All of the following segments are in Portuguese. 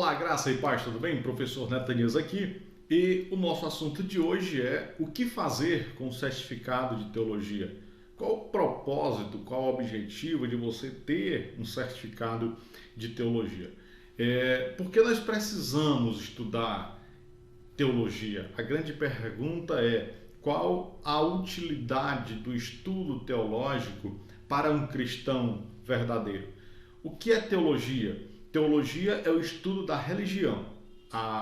Olá, graça e paz, tudo bem? Professor Netanias aqui. E o nosso assunto de hoje é o que fazer com o certificado de teologia. Qual o propósito, qual o objetivo de você ter um certificado de teologia? Por que nós precisamos estudar teologia? A grande pergunta é: qual a utilidade do estudo teológico para um cristão verdadeiro? O que é teologia? Teologia é o estudo da religião.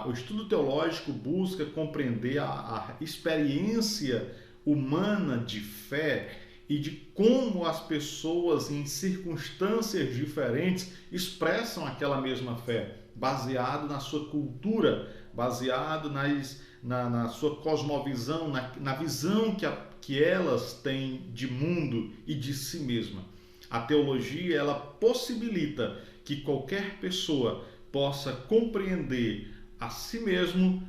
O estudo teológico busca compreender a experiência humana de fé e de como as pessoas, em circunstâncias diferentes, expressam aquela mesma fé, baseado na sua cultura, baseado na sua cosmovisão, na visão que elas têm de mundo e de si mesma. A teologia, ela possibilita que qualquer pessoa possa compreender a si mesmo,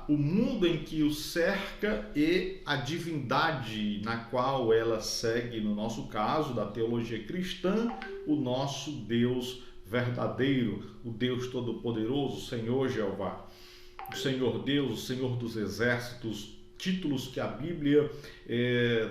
o mundo em que o cerca e a divindade na qual ela segue, no nosso caso, da teologia cristã, o nosso Deus verdadeiro, o Deus Todo-Poderoso, o Senhor Jeová, o Senhor Deus, o Senhor dos Exércitos, títulos que a Bíblia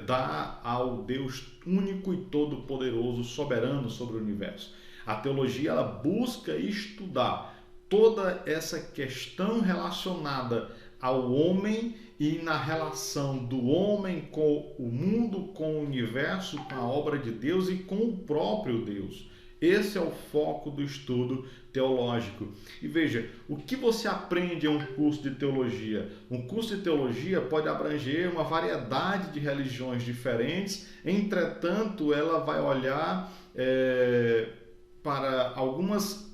dá ao Deus único e todo-poderoso, soberano sobre o universo. A teologia, ela busca estudar toda essa questão relacionada ao homem e na relação do homem com o mundo, com o universo, com a obra de Deus e com o próprio Deus. Esse é o foco do estudo teológico. E veja, o que você aprende em um curso de teologia? Um curso de teologia pode abranger uma variedade de religiões diferentes, entretanto, ela vai olhar para algumas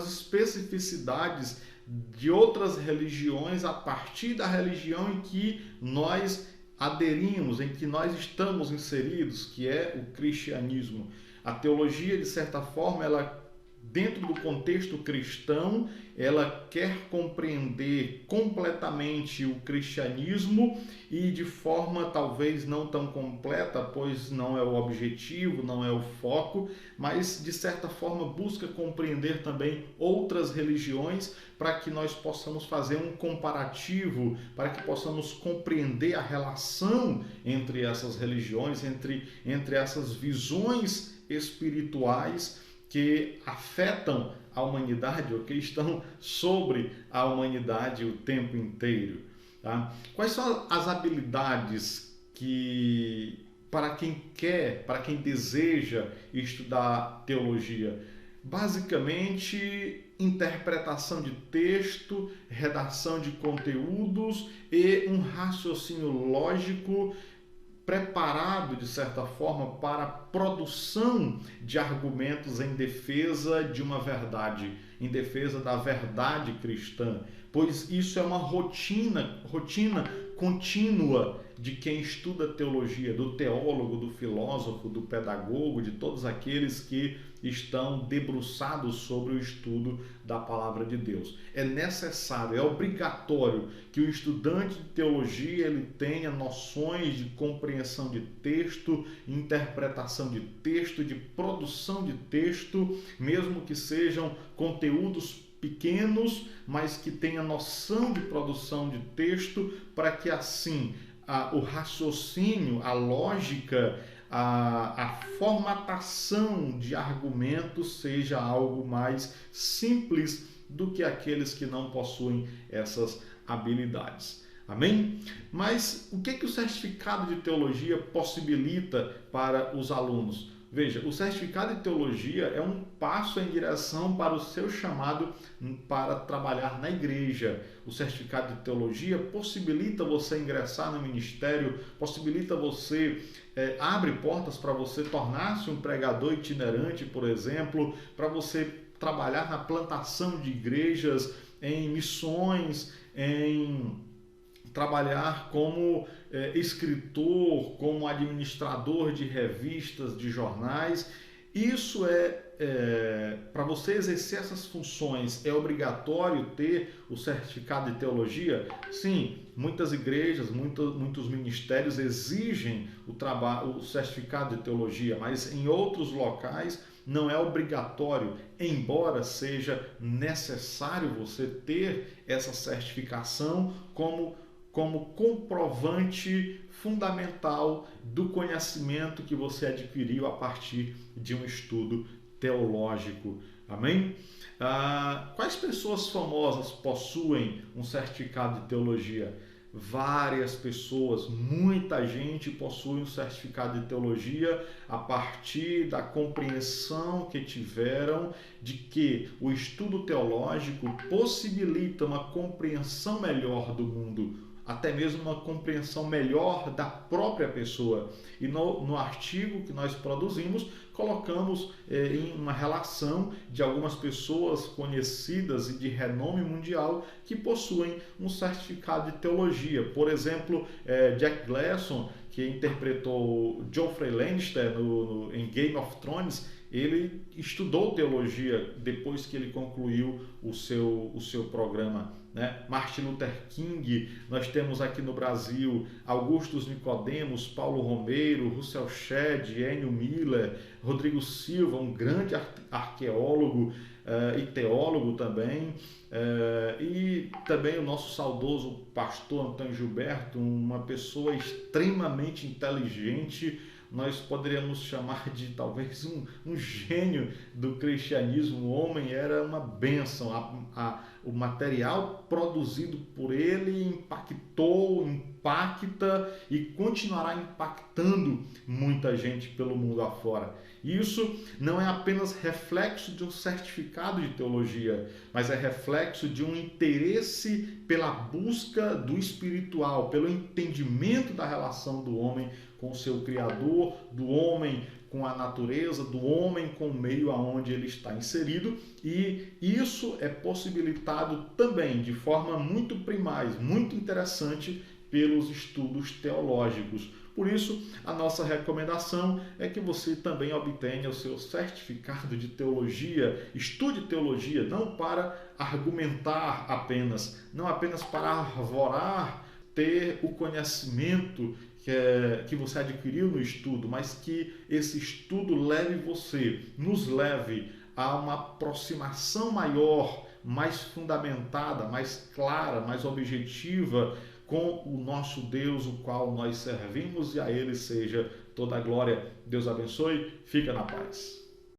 especificidades de outras religiões a partir da religião em que nós aderimos, em que nós estamos inseridos, que é o cristianismo. A teologia, de certa forma, ela, dentro do contexto cristão, ela quer compreender completamente o cristianismo e de forma talvez não tão completa, pois não é o objetivo, não é o foco, mas de certa forma busca compreender também outras religiões para que nós possamos fazer um comparativo, para que possamos compreender a relação entre essas religiões, entre essas visões espirituais que afetam a humanidade ou que estão sobre a humanidade o tempo inteiro. Tá? Quais são as habilidades que, para quem deseja estudar teologia? Basicamente, interpretação de texto, redação de conteúdos e um raciocínio lógico preparado, de certa forma, para a produção de argumentos em defesa de uma verdade, em defesa da verdade cristã, pois isso é uma rotina contínua de quem estuda teologia, do teólogo, do filósofo, do pedagogo, de todos aqueles que estão debruçados sobre o estudo da palavra de Deus. É necessário, é obrigatório que o estudante de teologia ele tenha noções de compreensão de texto, interpretação de texto, de produção de texto, mesmo que sejam conteúdos pequenos, mas que tenha noção de produção de texto, para que assim o raciocínio, a lógica, a formatação de argumentos seja algo mais simples do que aqueles que não possuem essas habilidades. Amém? Mas o que o certificado de teologia possibilita para os alunos? Veja, o certificado de teologia é um passo em direção para o seu chamado para trabalhar na igreja. O certificado de teologia possibilita você ingressar no ministério, possibilita você, abre portas para você tornar-se um pregador itinerante, por exemplo, para você trabalhar na plantação de igrejas, em missões, em trabalhar como escritor, como administrador de revistas, de jornais, Isso para você exercer essas funções, é obrigatório ter o certificado de teologia? Sim, muitas igrejas, muitos ministérios exigem o certificado de teologia, mas em outros locais não é obrigatório, embora seja necessário você ter essa certificação como comprovante fundamental do conhecimento que você adquiriu a partir de um estudo teológico. Amém? Quais pessoas famosas possuem um certificado de teologia? Várias pessoas, muita gente possui um certificado de teologia a partir da compreensão que tiveram de que o estudo teológico possibilita uma compreensão melhor do mundo, até mesmo uma compreensão melhor da própria pessoa. E no artigo que nós produzimos, colocamos em uma relação de algumas pessoas conhecidas e de renome mundial que possuem um certificado de teologia. Por exemplo, Jack Gleason, que interpretou Joffrey Lannister em Game of Thrones, ele estudou teologia depois que ele concluiu o seu programa, né? Martin Luther King, nós temos aqui no Brasil Augustus Nicodemos, Paulo Romeiro, Russell Shedd, Enio Miller, Rodrigo Silva, um grande arqueólogo e teólogo também, e também o nosso saudoso pastor Antônio Gilberto, uma pessoa extremamente inteligente. Nós poderíamos chamar de talvez um gênio do cristianismo. O homem era uma bênção. O material produzido por ele impactou, impacta e continuará impactando muita gente pelo mundo afora. Isso não é apenas reflexo de um certificado de teologia, mas é reflexo de um interesse pela busca do espiritual, pelo entendimento da relação do homem com o seu Criador, do homem com a natureza, do homem com o meio aonde ele está inserido, e isso é possibilitado também de forma muito primaz, muito interessante pelos estudos teológicos. Por isso, a nossa recomendação é que você também obtenha o seu certificado de teologia, estude teologia, não para argumentar apenas, não apenas para arvorar, ter o conhecimento que você adquiriu no estudo, mas que esse estudo nos leve a uma aproximação maior, mais fundamentada, mais clara, mais objetiva com o nosso Deus, o qual nós servimos, e a Ele seja toda a glória. Deus abençoe, fica na paz.